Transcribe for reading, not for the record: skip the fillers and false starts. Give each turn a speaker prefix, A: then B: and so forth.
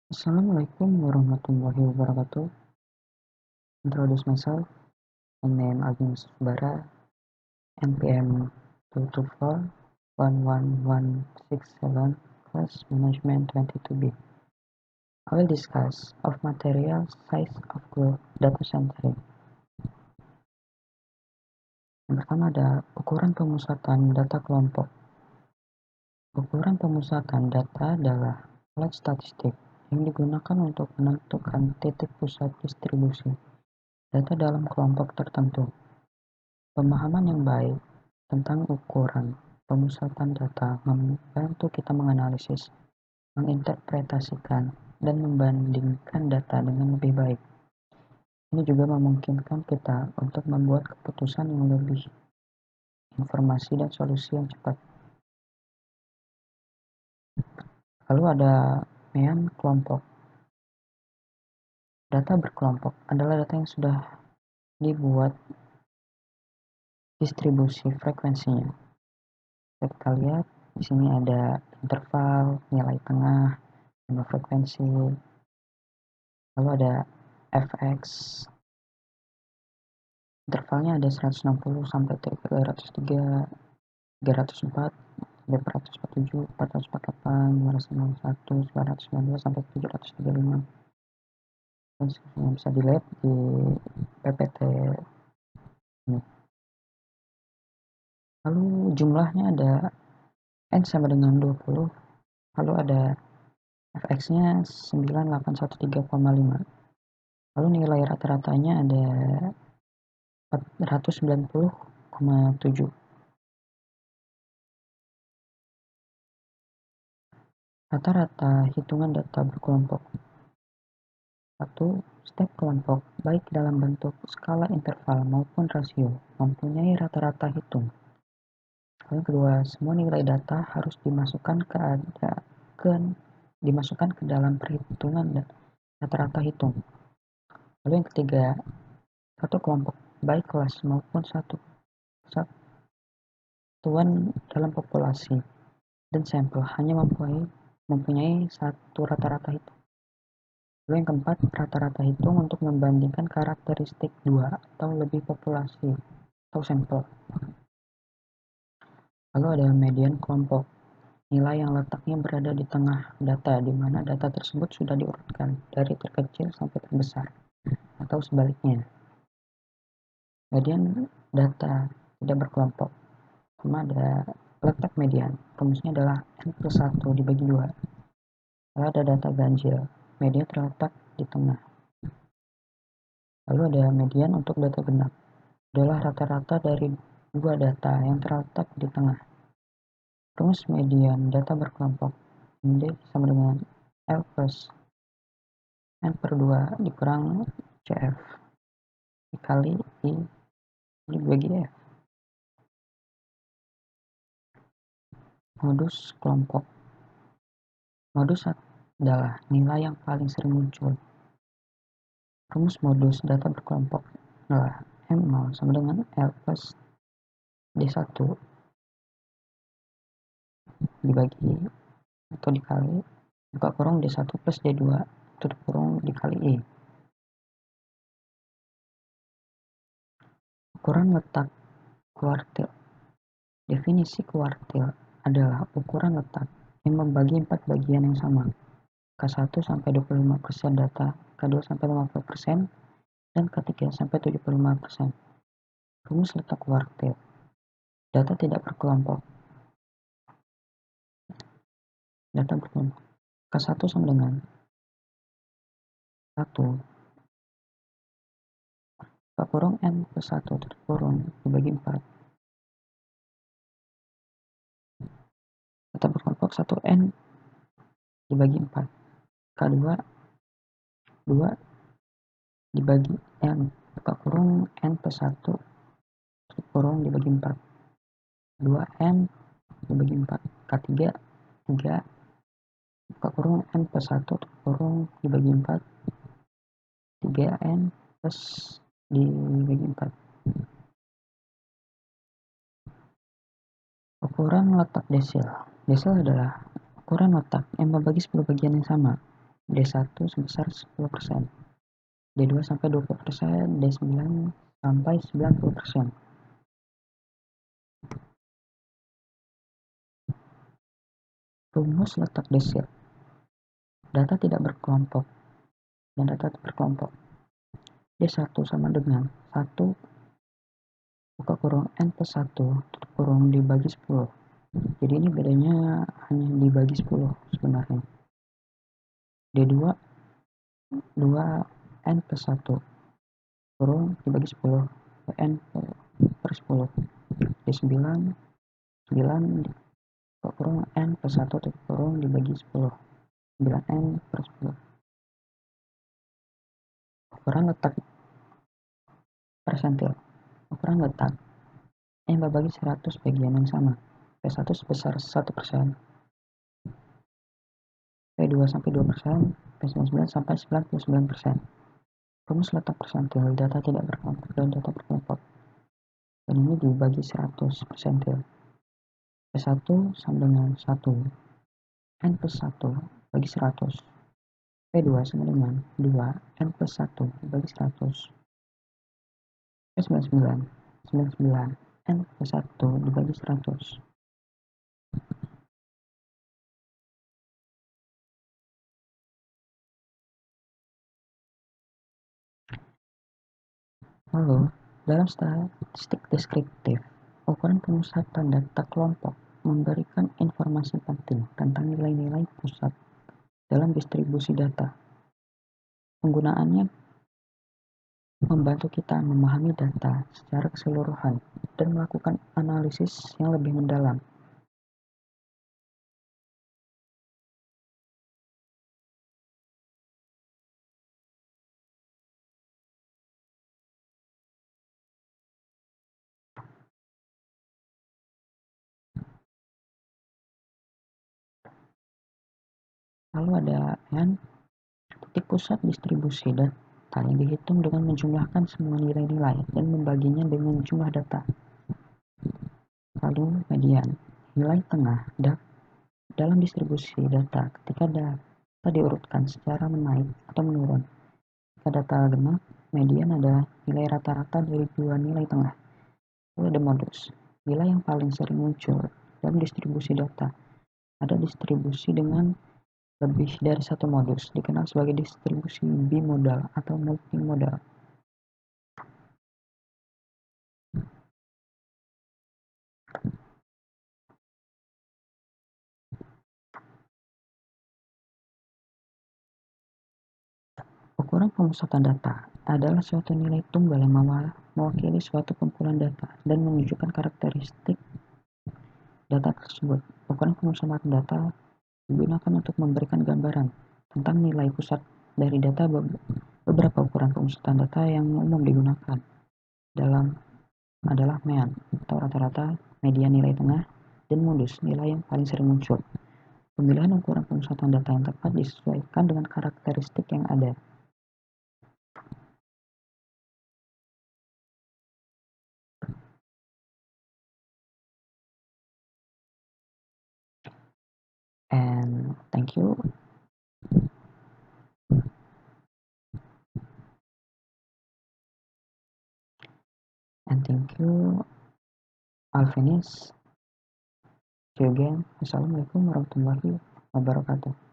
A: Assalamualaikum warahmatullahi wabarakatuh. Introduce myself. My name Agnes Bara, NPM 224-11167, class management 22B. I will discuss of material size of growth data centering. Yang pertama ada ukuran pemusatan data kelompok. Ukuran pemusatan data adalah alat statistik yang digunakan untuk menentukan titik pusat distribusi data dalam kelompok tertentu. Pemahaman yang baik tentang ukuran pemusatan data membantu kita menganalisis, menginterpretasikan, dan membandingkan data dengan lebih baik. Ini juga memungkinkan kita untuk membuat keputusan yang lebih informasi dan solusi yang cepat. Lalu ada mean kelompok. Data berkelompok adalah data yang sudah dibuat distribusi frekuensinya. Kita lihat di sini ada interval, nilai tengah, nama frekuensi, lalu ada fx, intervalnya ada 160 sampai 303, 304, 447, 448, 561, 992 sampai 735. Dan yang bisa dilihat di PPT ini. Lalu jumlahnya ada n sama dengan 20, lalu ada fx-nya 9813,5. Lalu nilai rata-ratanya ada 490,7. Rata-rata hitungan data berkelompok. 1. Step kelompok, baik dalam bentuk skala interval maupun rasio, mempunyai rata-rata hitung. Yang kedua, semua nilai data harus dimasukkan ke dalam perhitungan dan rata-rata hitung. Lalu yang ketiga, satu kelompok, baik kelas maupun satuan dalam populasi dan sampel hanya mempunyai satu rata-rata hitung. Lalu yang keempat, rata-rata hitung untuk membandingkan karakteristik dua atau lebih populasi atau sampel. Lalu ada median kelompok, nilai yang letaknya berada di tengah data, di mana data tersebut sudah diurutkan dari terkecil sampai terbesar, atau sebaliknya. Median data tidak berkelompok, sama ada letak median, rumusnya adalah n+1 dibagi 2. Lalu ada data ganjil, median terletak di tengah. Lalu ada median untuk data genap, adalah rata-rata dari dua data yang terletak di tengah. Rumus median data berkelompok, MD sama dengan L plus N/2 dikurang CF dikali I dibagi F. Modus kelompok. Modus adalah nilai yang paling sering muncul. Rumus modus data berkelompok adalah M0 sama dengan L plus D1 dibagi atau dikali buka kurung D1 plus D2 tutup kurung dikali I. Ukuran letak kuartil. Definisi kuartil adalah ukuran letak yang membagi 4 bagian yang sama, K1 sampai 25% data, K2 sampai 50%, dan K3 sampai 75%. Rumus letak kuartil. Data tidak berkelompok. Data berkelompok. K1 sama dengan 1 buka kurung N plus 1 tutup kurung dibagi 4. Data berkelompok 1N dibagi 4. K2 2 dibagi N buka kurung N plus 1 tutup kurung dibagi 4. 2N dibagi 4. K3 3 buka kurung N plus 1 tutup kurung dibagi 4. 3N plus dibagi 4. Ukuran letak desil. Desil adalah ukuran letak yang membagi 10 bagian yang sama. D1 sebesar 10%, D2 sampai 20%, D9 sampai 90%. Rumus letak desir. Data tidak berkelompok dan data berkelompok. D1 sama dengan 1 buka kurung N plus 1 tutup kurung dibagi 10. Jadi ini bedanya hanya dibagi 10 sebenarnya. D2 2 N plus 1 kurung dibagi 10, N per 10. D9 9 buka kurung N plus 1 tutup kurung dibagi 10, 9N per 10. Ukuran letak persentil. Ukuran letak N bagi 100 bagian yang sama. P1 sebesar 1%, P2 sampai 2%, P99 sampai 99%. Rumus letak persentil data tidak berkelompok dan data berkelompok. Dan ini dibagi 100 persentil. P1 sama dengan 1, N plus 1 bagi 100. P2 sama dengan 2, N plus 1 bagi 100. P99 99, N plus 1 dibagi 100. Lalu, dalam statistik deskriptif, ukuran pemusatan data kelompok memberikan informasi penting tentang nilai-nilai pusat dalam distribusi data. Penggunaannya membantu kita memahami data secara keseluruhan dan melakukan analisis yang lebih mendalam. Lalu ada N, titik pusat distribusi data yang dihitung dengan menjumlahkan semua nilai-nilai dan membaginya dengan jumlah data. Lalu median, nilai tengah dalam distribusi data ketika data diurutkan secara menaik atau menurun. Jika data genap, median adalah nilai rata-rata dari dua nilai tengah. Lalu ada modus, nilai yang paling sering muncul dalam distribusi data. Ada distribusi dengan lebih dari satu modus, dikenal sebagai distribusi bimodal atau multimodal. Ukuran pemusatan data adalah suatu nilai tunggal yang mewakili suatu kumpulan data dan menunjukkan karakteristik data tersebut. Ukuran pemusatan data digunakan untuk memberikan gambaran tentang nilai pusat dari data. Beberapa ukuran pemusatan data yang umum digunakan dalam adalah mean atau rata-rata, median nilai tengah, dan modus nilai yang paling sering muncul. Pemilihan ukuran pemusatan data yang tepat disesuaikan dengan karakteristik yang ada. And thank you. And thank you. I'll finish. See you again. Wassalamualaikum warahmatullahi wabarakatuh.